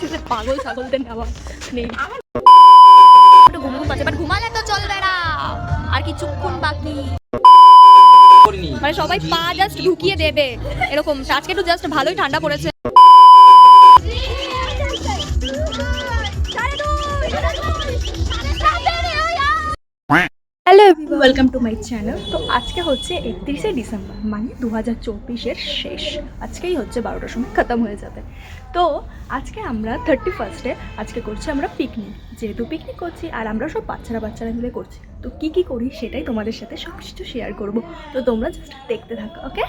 শেষে পাগল ছাগলদের নেওয়া নেই। ঘুম ঘুম পাচ্ছে, বাট ঘুমালে তো চলবে না, আর কিছুক্ষণ বাকি। মানে সবাই পা জাস্ট ঢুকিয়ে দেবে এরকম। আজকে একটু জাস্ট ভালোই ঠান্ডা পড়েছে। Hello everyone, welcome to my channel. তো আজকে হচ্ছে 31শে ডিসেম্বর, মানে 2024-এর শেষ। আজকেই হচ্ছে 12টার সময় খতম হয়ে যাবে। তো আজকে আমরা 31স্টে আজকে করছি আমরা পিকনিক। যেহেতু পিকনিক করছি আর আমরা সব বাচ্চারা মিলে করছি, তো কী করি সেটাই তোমাদের সাথে সব কিছু শেয়ার করবো। তো তোমরা জাস্ট দেখতে থাকো, ওকে?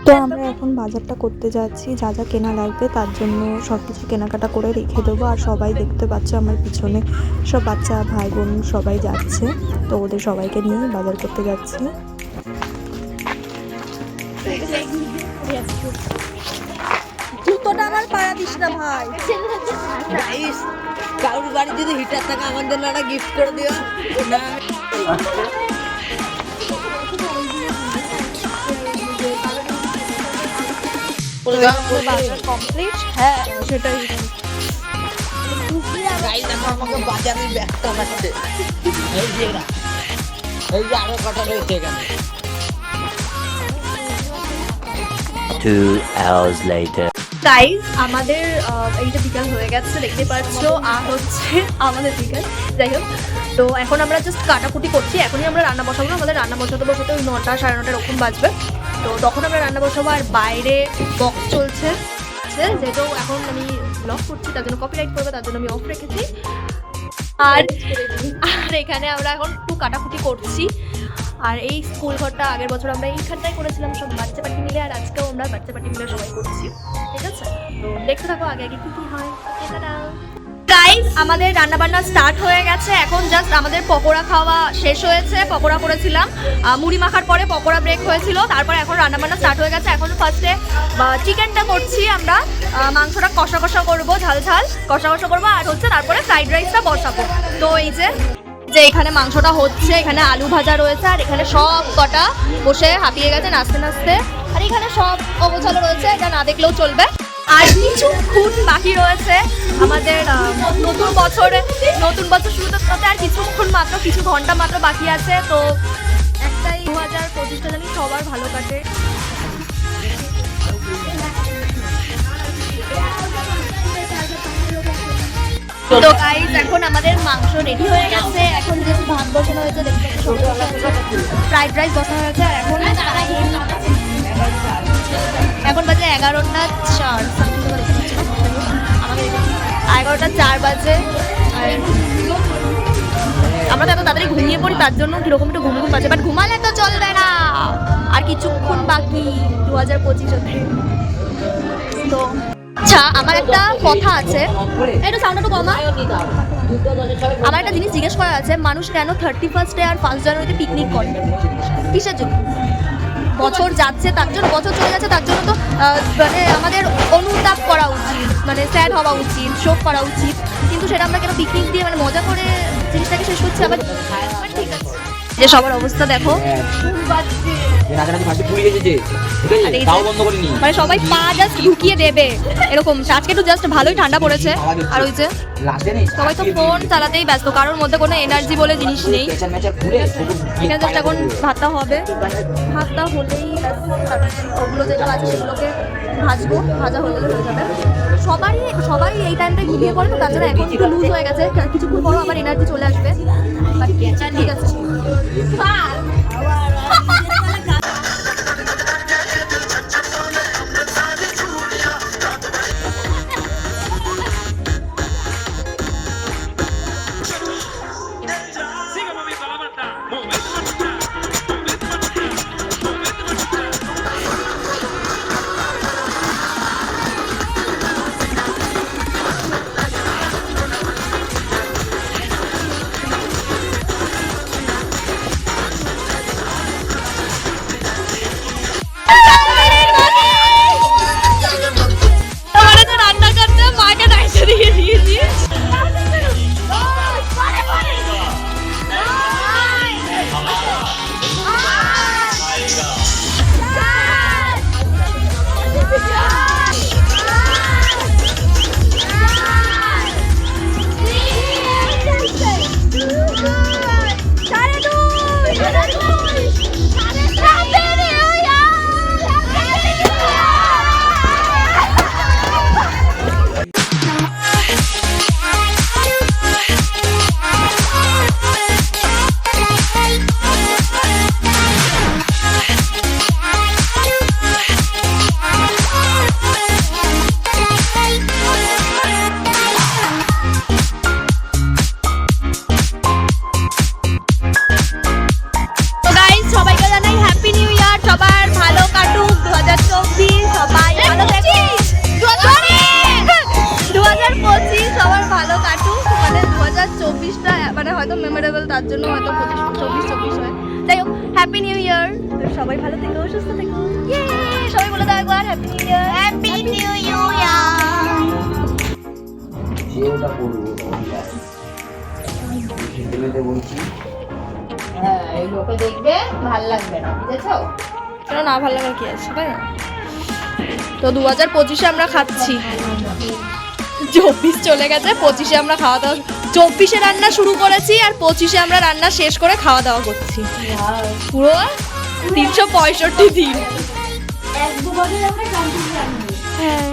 তো আমরা এখন বাজারটা করতে যাচ্ছি, যা যা কেনা লাগবে তার জন্য সব কিছু কেনাকাটা করে রেখে দেবো। আর সবাই দেখতে পাচ্ছে আমার পিছনে সব বাচ্চা ভাই বোন সবাই যাচ্ছে, তো ওদের সবাইকে নিয়ে বাজার করতে যাচ্ছি। জুতোটা আমার পাড়া দিস না ভাই। কারোর বাড়ি যদি হিটার থাকে আমার জন্য একটা গিফট করে দিও না। কমপ্লিট, হ্যাঁ সেটাই। আমাকে বাজারে ব্যাগটা লাগছে, এই যে আরো কটা রয়েছে এখানে। 2 hours later. গাইজ আমাদের এইটা বিকাল হয়ে গেছে, দেখতে পাচ্ছ। আর হচ্ছে আমাদের বিকাল, যাই হোক। তো এখন আমরা জাস্ট কাটাকুটি করছি। এখনই আমরা রান্না বসাবো। আমাদের রান্না বসাতে ওই 9টা সাড়ে 9টা এরকম বাজবে। তো তখন আমরা রান্না বসাবো। আর বাইরে বক্স চলছে, যেহেতু এখন আমি ব্লগ করছি তার জন্য কপিরাইট করবে, তার জন্য আমি অফ রেখেছি। আর এখানে আমরা এখন একটু কাটাকুটি করছি। আর এই স্কুল ঘরটা আগের বছর আমরা এইখানটাই করেছিলাম সব বাচ্চা পাটি মিলে, আর আজকেও আমরা বাচ্চা পাটি মিলে সবাই করছি, ঠিক আছে? তো দেখতে থাকো আগে কি হয়। গাইস আমাদের রান্না বান্না স্টার্ট হয়ে গেছে। এখন জাস্ট আমাদের পকোড়া খাওয়া শেষ হয়েছে। পকোড়া করেছিলাম, মুড়ি মাখার পরে পকোড়া ব্রেক হয়েছিল, তারপরে এখন রান্না বান্না স্টার্ট হয়ে গেছে। এখন ফার্স্টে চিকেনটা করছি আমরা, মাংসটা কষা করবো, ঝাল কষা করবো। আর হচ্ছে তারপরে ফ্রাইড রাইসটা বসাবো। তো এই যে এখানে মাংসটা হচ্ছে, এখানে আলু ভাজা রয়েছে, আর এখানে সব কটা বসে হাঁপিয়ে গেছে নাচতে। আর এখানে সব অবচল রয়েছে, এটা না দেখলেও চলবে। আর কিছুক্ষণ বাকি রয়েছে আমাদের নতুন বছর শুরু করতে, আর কিছুক্ষণ মাত্র, কিছু ঘন্টা মাত্র বাকি আছে। তো একটাই 2025টা জানি সবার ভালো কাটে। তো গাইস এখন আমাদের মাংস রেডি হয়ে গেছে। এখন যে ভাত বসানো হয়েছে, ফ্রাইড রাইস বসানো হয়েছে। আর এখন বাজে 11টা 4, আমাদের 11টা 4 বাজে। আর আমরা তো এত তাড়াতাড়ি ঘুমিয়ে পড়ি, তার জন্য কিরকম একটু ঘুম পাচ্ছে, বাট ঘুমালে তো চলবে না, আর কিছুক্ষণ বাকি 2025-তে। তো আচ্ছা, আমার একটা কথা আছে, একটু সাউন্ড একটু কমা। আমার একটা জিনিস জিজ্ঞেস করা আছে, মানুষ কেন 31স্টে আর 1 জানুয়ারিতে পিকনিক করে? কিসের জন্য? বছর যাচ্ছে তার জন্য, বছর চলে যাচ্ছে তার জন্য। তো মানে আমাদের অনুতাপ করা উচিত, মানে স্যাড হওয়া উচিত, শোক করা উচিত, কিন্তু সেটা আমরা কেন পিকনিক দিয়ে মানে মজা করে জিনিসটাকে শেষ করছি। আবার ঠিক আছে, যে সবার অবস্থা দেখো, মানে সবাই পা জাস্ট ঢুকিয়ে দেবে এরকম। আজকে একটু জাস্ট ভালোই ঠান্ডা পড়েছে। আর ওই যে সবাই তো ফোন চালাতেই ব্যস্ত, কারোর মধ্যে কোনো এনার্জি বলে জিনিস নেই। এখানে জাস্ট এখন ভাতটা হবে, ভাতটা হলেই ওগুলো যেটা আছে সেগুলোকে ভাজা হয়ে যাবে। সবাই এই টাইমটায় ঘুমিয়ে পড়ে, তো তার জন্য এখন একটু লুজ হয়ে গেছে। কিছুক্ষণ পরও আবার এনার্জি চলে আসবে। ঠিক আছে। তার জন্য হয়তো 25-24 হয়। যাই হোক, হ্যাপি নিউ ইয়ার। সবাই ভালো থেকো, সুস্থ থেকো। ইয়ে, সবাই বলে দাও একবার happy new year. Happy new year. যেটা করবো বলছি, হ্যাঁ এই লোকে দেখবে ভাল লাগবে না, বুঝেছো? কেন না ভালো লাগার কি আছে, তাই না? তো 2025-এ আমরা খাচ্ছি, 24 চলে গেছে, 25-এ আমরা খাওয়া দাওয়া, 24-এ রান্না শুরু করেছি আর 25-এ আমরা রান্না শেষ করে খাওয়া দাওয়া করছি। পুরো 365 দিন। এক দু বছর আমরা কমপ্লিট রান্না হ্যাঁ